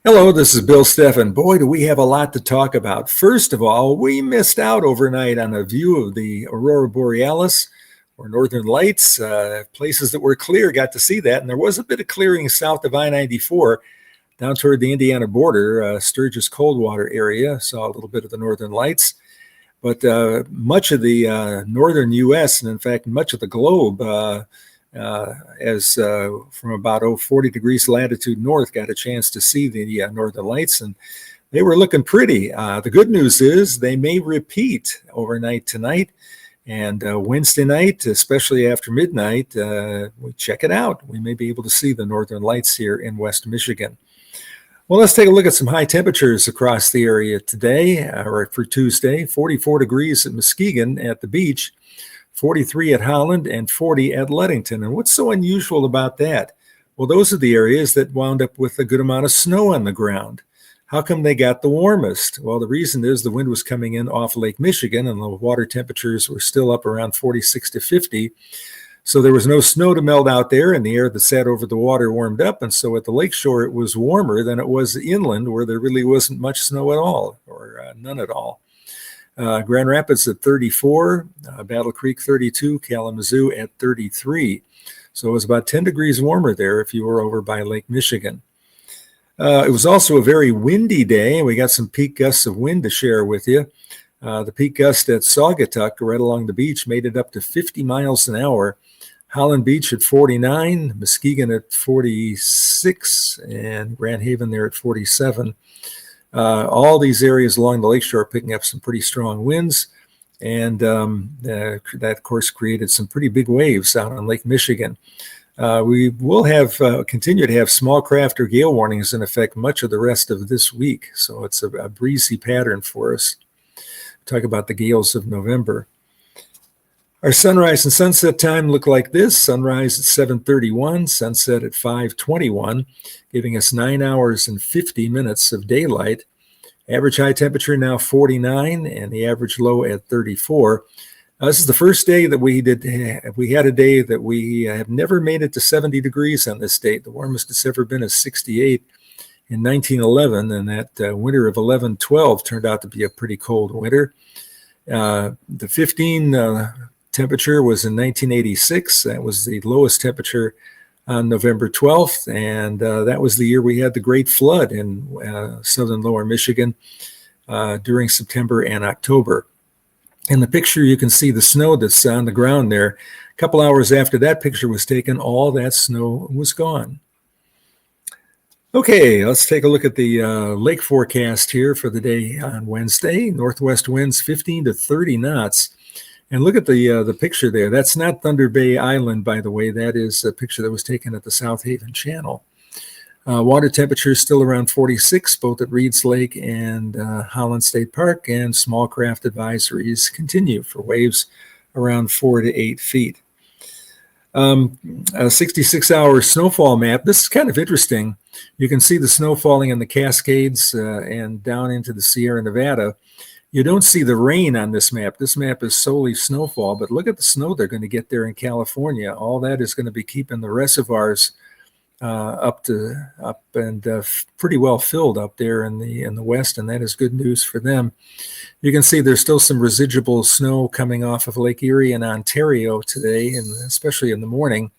Hello, this is Bill Steffen. Boy, do we have a lot to talk about. First of all, we missed out overnight on a view of the Aurora Borealis or Northern Lights. Places that were clear got to see that, and there was a bit of clearing south of I-94 down toward the Indiana border, Sturgis Coldwater area. Saw a little bit of the Northern Lights. But much of the northern U.S., and in fact, much of the globe, as from about 40 degrees latitude north, got a chance to see the northern lights, and they were looking pretty. The good news is they may repeat overnight tonight and Wednesday night, especially after midnight. We check it out. We may be able to see the northern lights here in West Michigan. Well, let's take a look at some high temperatures across the area today, or for Tuesday. 44 degrees at Muskegon at the beach, 43 at Holland, and 40 at Ludington. And what's so unusual about that? Well, those are the areas that wound up with a good amount of snow on the ground. How come they got the warmest? Well, the reason is the wind was coming in off Lake Michigan, and the water temperatures were still up around 46 to 50. So there was no snow to melt out there, and the air that sat over the water warmed up. And so at the lakeshore, it was warmer than it was inland, where there really wasn't much snow at all, or none at all. Grand Rapids at 34, Battle Creek 32, Kalamazoo at 33. So it was about 10 degrees warmer there if you were over by Lake Michigan. It was also a very windy day, and we got some peak gusts of wind to share with you. The peak gust at Saugatuck, right along the beach, made it up to 50 miles an hour. Holland Beach at 49, Muskegon at 46, and Grand Haven there at 47. All these areas along the lakeshore picking up some pretty strong winds, and that, of course, created some pretty big waves out on Lake Michigan. We will have continue to have small craft or gale warnings in effect much of the rest of this week, so it's a breezy pattern for us. Talk about the gales of November. Our sunrise and sunset time look like this. Sunrise at 7:31, sunset at 5:21, giving us 9 hours and 50 minutes of daylight. Average high temperature now 49, and the average low at 34. This is the first day that we had a day that we have never made it to 70 degrees on this date. The warmest it's ever been is 68 in 1911, and that winter of 11-12 turned out to be a pretty cold winter. The 15 temperature was in 1986. That was the lowest temperature on November 12th, and that was the year we had the Great Flood in southern lower Michigan during September and October. In the picture, you can see the snow that's on the ground there. A couple hours after that picture was taken, all that snow was gone. Okay, let's take a look at the lake forecast here for the day on Wednesday. Northwest winds 15 to 30 knots. And look at the picture there. That's not Thunder Bay Island, by the way. That is a picture that was taken at the South Haven Channel. Water temperature is still around 46, both at Reeds Lake and Holland State Park, and small craft advisories continue for waves around 4 to 8 feet. A 66-hour snowfall map. This is kind of interesting. You can see the snow falling in the Cascades and down into the Sierra Nevada. You don't see the rain on this map. This map is solely snowfall, but look at the snow they're going to get there in California. All that is going to be keeping the reservoirs up and pretty well filled up there in the west, and that is good news for them. You can see there's still some residual snow coming off of Lake Erie and Ontario today, and especially in the morning.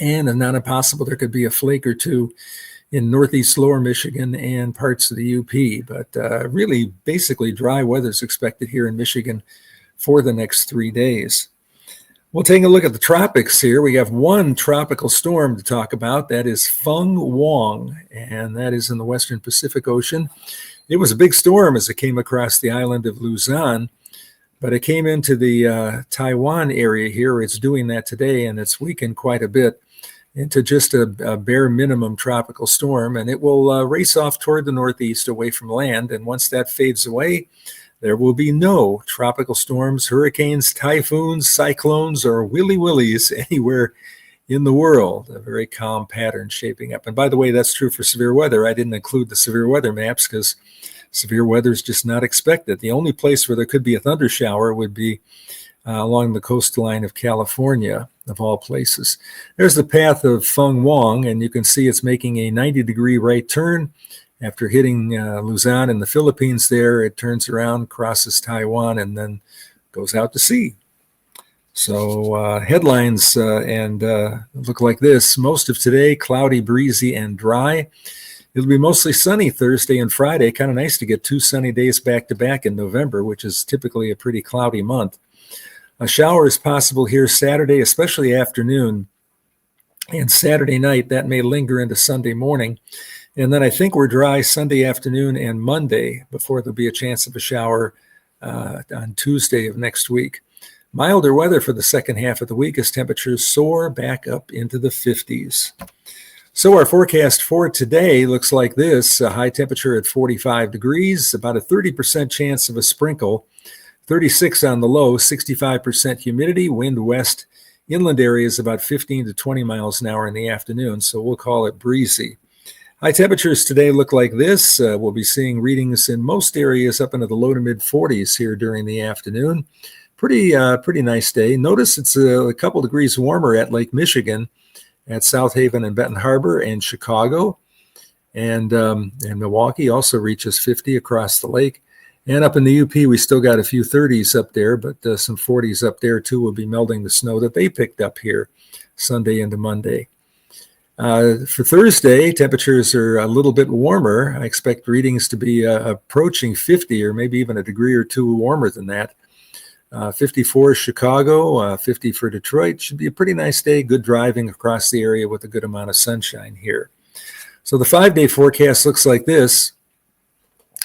And it's not impossible there could be a flake or two in northeast lower Michigan and parts of the UP. But really, basically, dry weather is expected here in Michigan for the next 3 days. We'll take a look at the tropics here. We have one tropical storm to talk about. That is Feng Wong, and that is in the western Pacific Ocean. It was a big storm as it came across the island of Luzon, but it came into the Taiwan area here. It's doing that today, and it's weakened quite a bit into just a bare minimum tropical storm, and it will race off toward the northeast away from land. And once that fades away, there will be no tropical storms, hurricanes, typhoons, cyclones, or willies anywhere in the world. A very calm pattern shaping up. And by the way, that's true for severe weather. I didn't include the severe weather maps because severe weather is just not expected. The only place where there could be a thunder shower would be along the coastline of California, of all places. There's the path of Feng Wang, and you can see it's making a 90-degree right turn. After hitting Luzon in the Philippines there, it turns around, crosses Taiwan, and then goes out to sea. So headlines look like this. Most of today, cloudy, breezy, and dry. It'll be mostly sunny Thursday and Friday. Kind of nice to get 2 sunny days back-to-back in November, which is typically a pretty cloudy month. A shower is possible here Saturday, especially afternoon, and Saturday night. That may linger into Sunday morning. And then I think we're dry Sunday afternoon and Monday before there'll be a chance of a shower on Tuesday of next week. Milder weather for the second half of the week as temperatures soar back up into the 50s. So our forecast for today looks like this. A high temperature at 45 degrees, about a 30% chance of a sprinkle, 36 on the low, 65% humidity, wind west, inland areas about 15 to 20 miles an hour in the afternoon, so we'll call it breezy. High temperatures today look like this. We'll be seeing readings in most areas up into the low to mid 40s here during the afternoon. Pretty nice day. Notice it's a couple degrees warmer at Lake Michigan, at South Haven and Benton Harbor, and Chicago, and Milwaukee also reaches 50 across the lake. And up in the UP, we still got a few 30s up there, but some 40s up there too will be melting the snow that they picked up here Sunday into Monday. For Thursday, temperatures are a little bit warmer. I expect readings to be approaching 50 or maybe even a degree or two warmer than that. 54 Chicago, 50 for Detroit. Should be a pretty nice day. Good driving across the area with a good amount of sunshine here. So the 5-day forecast looks like this.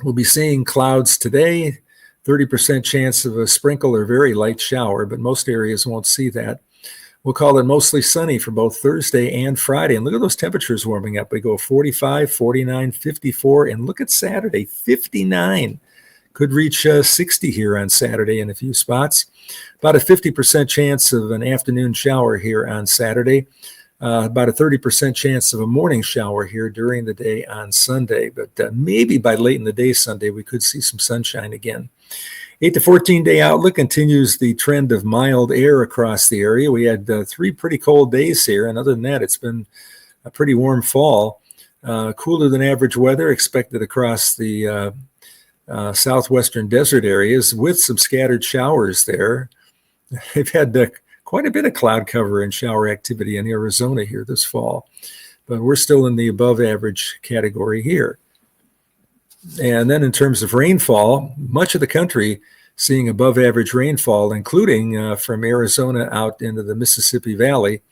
We'll be seeing clouds today, 30% chance of a sprinkle or very light shower, but most areas won't see that. We'll call it mostly sunny for both Thursday and Friday. And look at those temperatures warming up. We go 45, 49, 54, and look at Saturday, 59. Could reach 60 here on Saturday in a few spots. About a 50% chance of an afternoon shower here on Saturday. About a 30% chance of a morning shower here during the day on Sunday. But maybe by late in the day Sunday, we could see some sunshine again. 8 to 14-day outlook continues the trend of mild air across the area. We had 3 pretty cold days here, and other than that, it's been a pretty warm fall. Cooler than average weather expected across the southwestern desert areas with some scattered showers there. They've had quite a bit of cloud cover and shower activity in Arizona here this fall, but we're still in the above average category here. And then in terms of rainfall, much of the country seeing above average rainfall, including from Arizona out into the Mississippi Valley,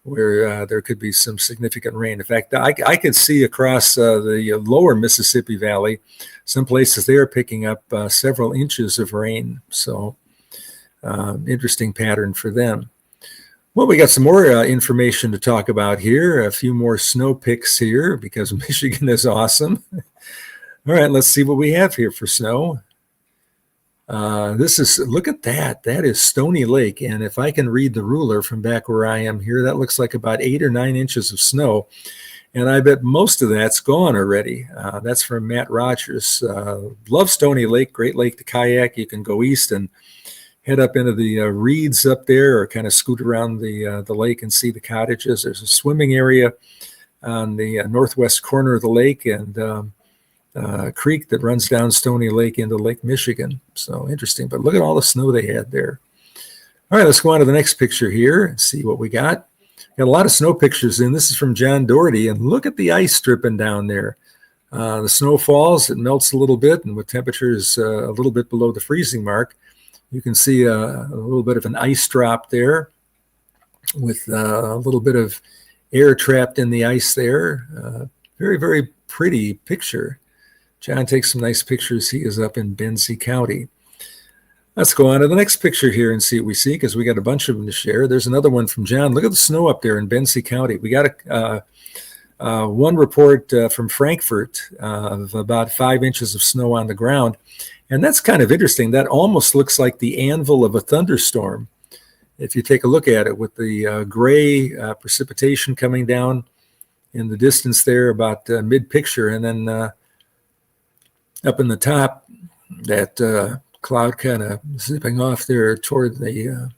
where there could be some significant rain. In fact, I could see across the lower Mississippi Valley, some places they are picking up several inches of rain. So interesting pattern for them. Well, we got some more information to talk about here. A few more snow pics here because Michigan is awesome. All right, let's see what we have here for snow. Look at that. That is Stony Lake. And if I can read the ruler from back where I am here, that looks like about 8 or 9 inches of snow. And I bet most of that's gone already. That's from Matt Rogers. Love Stony Lake, great lake to kayak. You can go east and head up into the reeds up there or kind of scoot around the lake and see the cottages. There's a swimming area on the northwest corner of the lake and creek that runs down Stony Lake into Lake Michigan. So interesting, but look at all the snow they had there. All right, let's go on to the next picture here and see what we got. Got a lot of snow pictures in. This is from John Doherty, and look at the ice dripping down there. The snow falls, it melts a little bit, and with temperatures a little bit below the freezing mark, you can see a little bit of an ice drop there with a little bit of air trapped in the ice there. Very, very pretty picture. John takes some nice pictures. He is up in Benzie County. Let's go on to the next picture here and see what we see because we got a bunch of them to share. There's another one from John. Look at the snow up there in Benzie County. We got one report from Frankfurt of about 5 inches of snow on the ground. And that's kind of interesting. That almost looks like the anvil of a thunderstorm. If you take a look at it with the gray precipitation coming down in the distance there about mid-picture, and then up in the top, that cloud kind of zipping off there toward the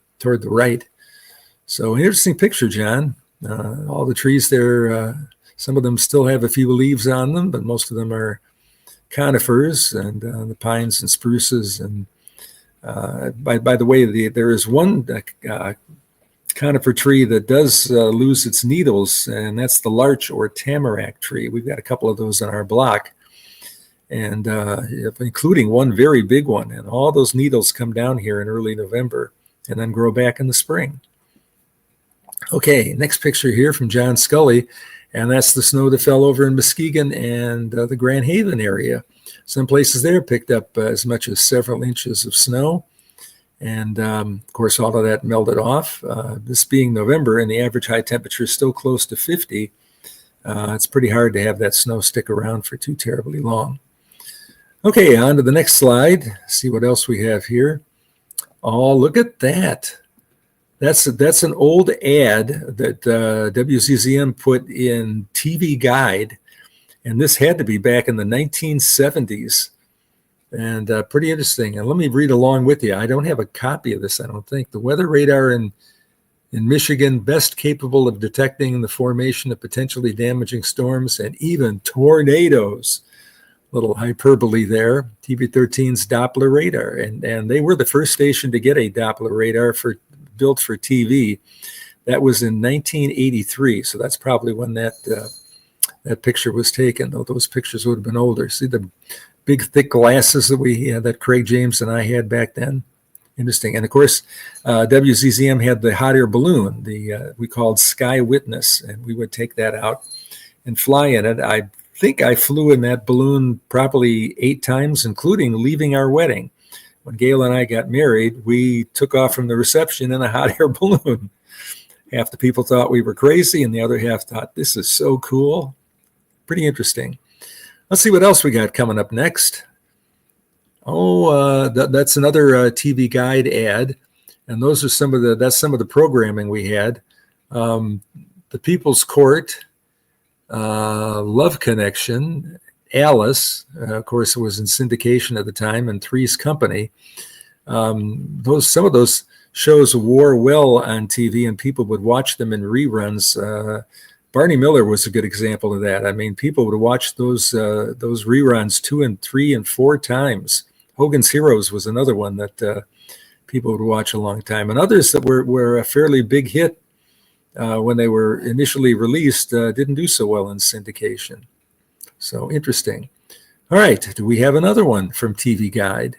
right. So interesting picture, John. All the trees there, some of them still have a few leaves on them, but most of them are conifers and the pines and spruces. And by the way, there is one conifer tree that does lose its needles, and that's the larch or tamarack tree. We've got a couple of those on our block, and including one very big one. And all those needles come down here in early November and then grow back in the spring. Okay, next picture here from John Scully, and that's the snow that fell over in Muskegon and the Grand Haven area. Some places there picked up as much as several inches of snow. And of course, all of that melted off. This being November and the average high temperature is still close to 50, it's pretty hard to have that snow stick around for too terribly long. Okay, on to the next slide. See what else we have here. Oh, look at that. That's an old ad that WZZM put in TV Guide, and this had to be back in the 1970s. And pretty interesting. And let me read along with you. I don't have a copy of this, I don't think. The weather radar in Michigan, best capable of detecting the formation of potentially damaging storms and even tornadoes. Little hyperbole there. TV13's Doppler radar. And they were the first station to get a Doppler radar built for TV. That was in 1983. So that's probably when that picture was taken, though those pictures would have been older. See the big thick glasses that Craig James and I had back then. Interesting. And of course, WZZM had the hot air balloon, we called Sky Witness, and we would take that out and fly in it. I think I flew in that balloon probably 8 times, including leaving our wedding. When Gail and I got married, we took off from the reception in a hot air balloon. Half the people thought we were crazy, and the other half thought, this is so cool. Pretty interesting. Let's see what else we got coming up next. Oh, that's another TV Guide ad, and that's some of the programming we had. The People's Court, Love Connection, Alice, of course, it was in syndication at the time, and Three's Company. Some of those shows wore well on TV, and people would watch them in reruns. Barney Miller was a good example of that. I mean, people would watch those reruns 2 and 3 and 4 times. Hogan's Heroes was another one that people would watch a long time, and others that were a fairly big hit when they were initially released didn't do so well in syndication. So interesting. All right, do we have another one from TV Guide?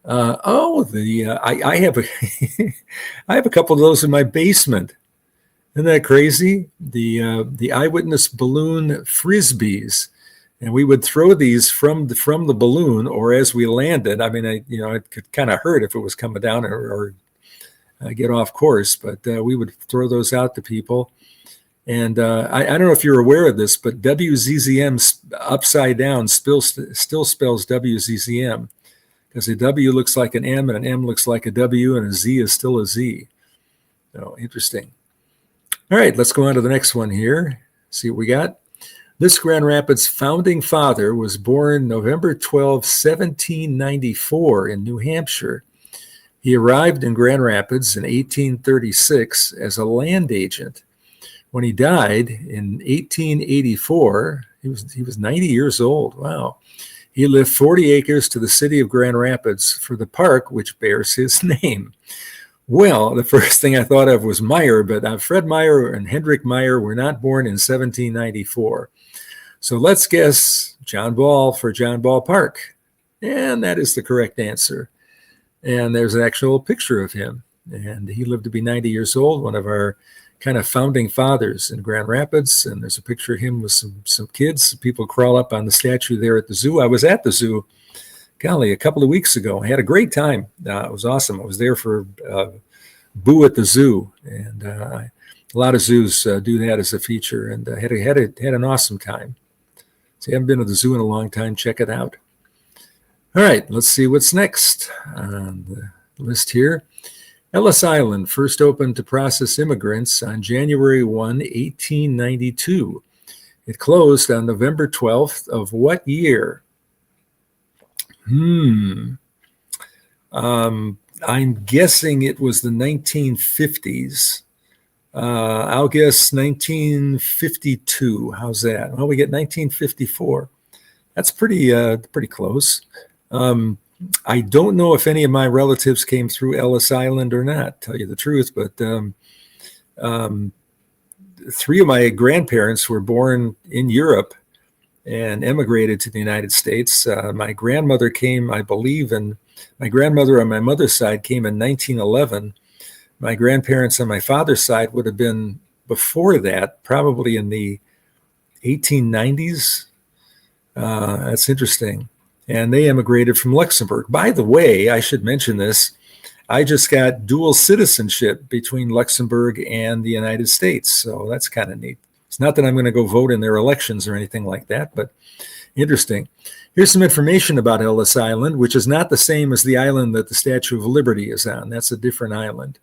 I have I have a couple of those in my basement. Isn't that crazy? The Eyewitness balloon frisbees, and we would throw these from the balloon or as we landed. I mean, it could kind of hurt if it was coming down or get off course, but we would throw those out to people. And I don't know if you're aware of this, but WZZM upside down still spells WZZM, because a W looks like an M and an M looks like a W and a Z is still a Z. So interesting. All right, let's go on to the next one here. See what we got. This Grand Rapids founding father was born November 12, 1794 in New Hampshire. He arrived in Grand Rapids in 1836 as a land agent. When he died in 1884, he was 90 years old. Wow. He left 40 acres to the city of Grand Rapids for the park which bears his name. Well, the first thing I thought of was Meyer, but Fred Meyer and Hendrik Meyer were not born in 1794. So let's guess John Ball for John Ball Park. And that is the correct answer. And there's an actual picture of him. And he lived to be 90 years old, one of our kind of founding fathers in Grand Rapids. And there's a picture of him with some kids. People crawl up on the statue there at the zoo. I was at the zoo, golly, a couple of weeks ago. I had a great time. It was awesome. I was there for Boo at the Zoo. And a lot of zoos do that as a feature. And had an awesome time. So you haven't been to the zoo in a long time, check it out. All right, let's see what's next on the list here. Ellis Island first opened to process immigrants on January 1, 1892. It closed on November 12th of what year? I'm guessing it was the 1950s. I'll guess 1952. How's that? Well, we get 1954. That's pretty close. I don't know if any of my relatives came through Ellis Island or not, tell you the truth, but three of my grandparents were born in Europe and emigrated to the United States. My grandmother came, I believe, and my grandmother on my mother's side came in 1911. My grandparents on my father's side would have been before that, probably in the 1890s. That's interesting. And they emigrated from Luxembourg. By the way, I should mention this. I just got dual citizenship between Luxembourg and the United States. So that's kind of neat. It's not that I'm going to go vote in their elections or anything like that, but interesting. Here's some information about Ellis Island, which is not the same as the island that the Statue of Liberty is on. That's a different island.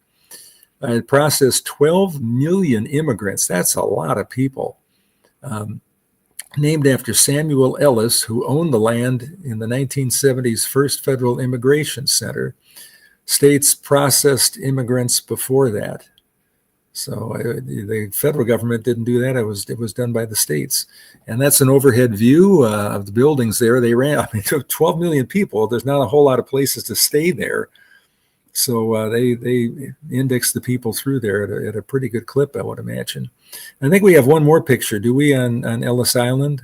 It processed 12 million immigrants. That's a lot of people. Named after Samuel Ellis, who owned the land in the 1970s First Federal Immigration Center. States processed immigrants before that. So the federal government didn't do that. It was done by the states. And that's an overhead view of the buildings there. They ran, 12 million people. There's not a whole lot of places to stay there. So they indexed the people through there at a pretty good clip, I would imagine. I think we have one more picture, do we, on Ellis Island?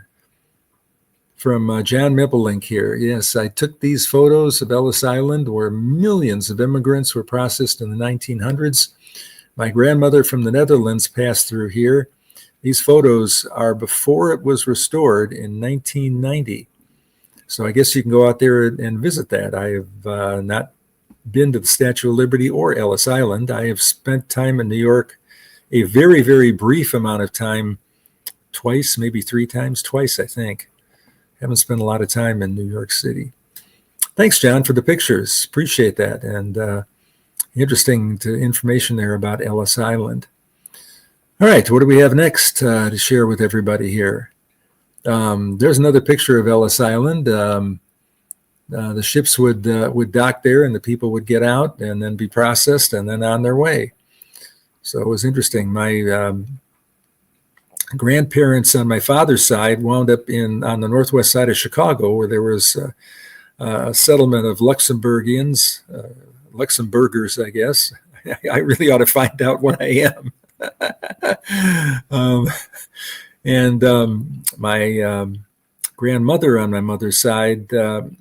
From John Mippelink here. Yes, I took these photos of Ellis Island where millions of immigrants were processed in the 1900s. My grandmother from the Netherlands passed through here. These photos are before it was restored in 1990. So I guess you can go out there and visit that. I have not been to the Statue of Liberty or Ellis Island. I have spent time in New York, a very, very brief amount of time, twice, maybe three times, twice, I think. Haven't spent a lot of time in New York City. Thanks, John, for the pictures. Appreciate that. And interesting information there about Ellis Island. All right, what do we have next to share with everybody here? There's another picture of Ellis Island. The ships would dock there and the people would get out and then be processed and then on their way. So it was interesting. My grandparents on my father's side wound up on the northwest side of Chicago, where there was a settlement of Luxembourgians, Luxembourgers, I guess. I really ought to find out what I am. My grandmother on my mother's side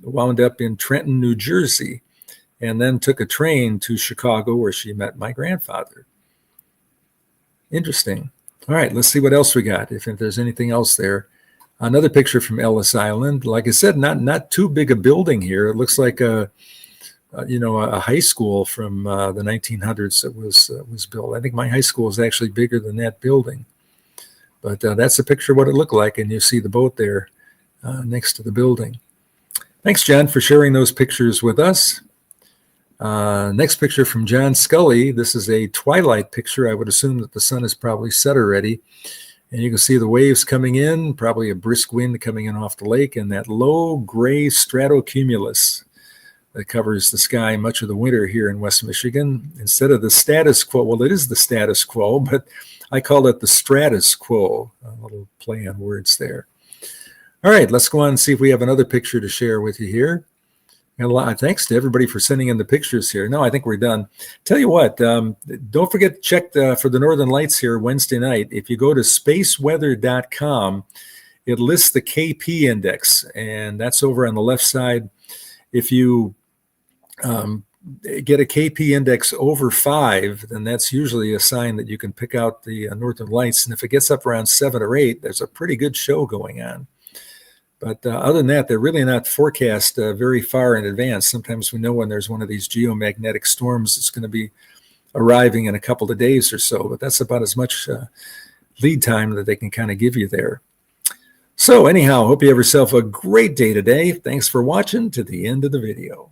wound up in Trenton, New Jersey, and then took a train to Chicago, where she met my grandfather. Interesting. All right, let's see what else we got, if there's anything else there. Another picture from Ellis Island. Like I said, not too big a building here. It looks like a high school from the 1900s that was built. I think my high school is actually bigger than that building. But that's a picture of what it looked like, and you see the boat there next to the building. Thanks, John, for sharing those pictures with us. Next picture from John Scully. This is a twilight picture. I would assume that the sun is probably set already. And you can see the waves coming in, probably a brisk wind coming in off the lake, and that low gray stratocumulus that covers the sky much of the winter here in West Michigan. Instead of the status quo, well, it is the status quo, but I call it the stratus quo. A little play on words there. All right, let's go on and see if we have another picture to share with you here. And thanks to everybody for sending in the pictures here. No, I think we're done. Tell you what, don't forget to check for the Northern Lights here Wednesday night. If you go to spaceweather.com, it lists the KP index, and that's over on the left side. If you get a KP index over 5, then that's usually a sign that you can pick out the Northern Lights. And if it gets up around 7 or 8, there's a pretty good show going on. But other than that, they're really not forecast very far in advance. Sometimes we know when there's one of these geomagnetic storms that's going to be arriving in a couple of days or so. But that's about as much lead time that they can kind of give you there. So anyhow, hope you have yourself a great day today. Thanks for watching to the end of the video.